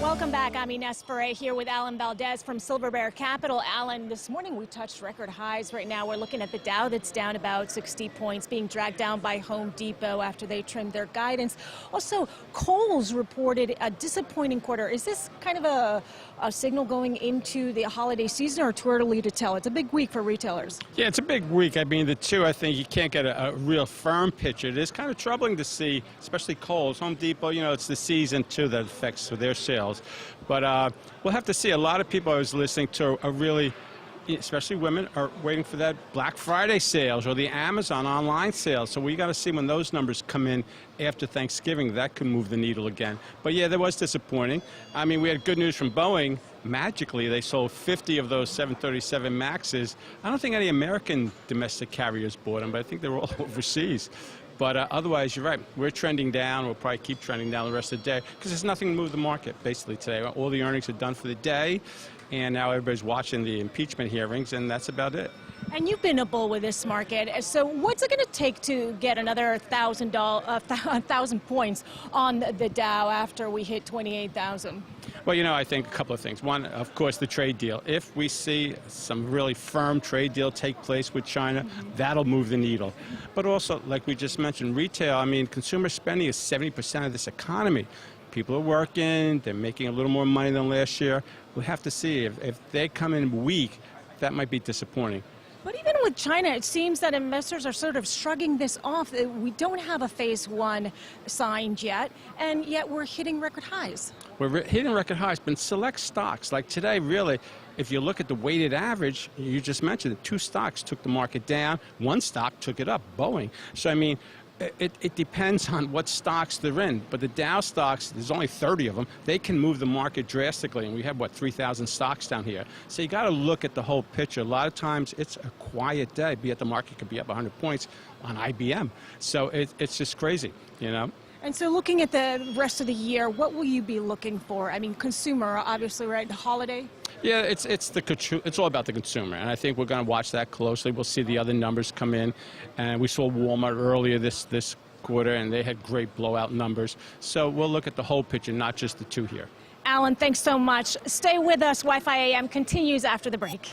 Welcome back. I'm Ines Ferre here with Alan Valdes from Silverbear Capital. Alan, this morning we touched record highs. Right now we're looking at the Dow that's down about 60 points, being dragged down by Home Depot after they trimmed their guidance. Also, Kohl's reported a disappointing quarter. Is this kind of a signal going into the holiday season, or too early to tell? It's a big week for retailers. Yeah, it's a big week. I mean, the two, I think you can't get a real firm picture. It is kind of troubling to see, especially Kohl's. Home Depot, you know, it's the season too that affects their sales. But we'll have to see. A lot of people I was listening to are really, especially women, are waiting for that Black Friday sales or the Amazon online sales. So we got to see when those numbers come in after Thanksgiving. That could move the needle again. But yeah, that was disappointing. I mean, we had good news from Boeing. Magically, they sold 50 of those 737 Maxes. I don't think any American domestic carriers bought them, but I think they were all overseas. But otherwise, you're right. We're trending down. We'll probably keep trending down the rest of the day because there's nothing to move the market, basically, today. All the earnings are done for the day, and now everybody's watching the impeachment hearings, and that's about it. And you've been a bull with this market. So what's it going to take to get another 1,000 points on the Dow after we hit 28,000? Well, you know, I think a couple of things. One, of course, the trade deal. If we see some really firm trade deal take place with China, that'll move the needle. But also, like we just mentioned, retail, I mean, consumer spending is 70% of this economy. People are working, they're making a little more money than last year. We'll have to see. If they come in weak, that might be disappointing. But even with China, it seems that investors are sort of shrugging this off. We don't have a phase one signed yet, and yet we're hitting record highs. We're hitting record highs, but in select stocks, like today, really, if you look at the weighted average, you just mentioned it, 2 stocks took the market down, 1 stock took it up, Boeing. So, I mean, it depends on what stocks they're in, but the Dow stocks, there's only 30 of them, they can move the market drastically, and we have, what, 3,000 stocks down here. So you got to look at the whole picture. A lot of times it's a quiet day, be it the market could be up 100 points on IBM. So it's just crazy, you know. And so looking at the rest of the year, what will you be looking for? I mean, consumer, obviously, right, the holiday? Yeah, it's all about the consumer, and I think we're going to watch that closely. We'll see the other numbers come in, and we saw Walmart earlier this quarter, and they had great blowout numbers. So we'll look at the whole picture, not just the two here. Alan, thanks so much. Stay with us. Wi-Fi AM continues after the break.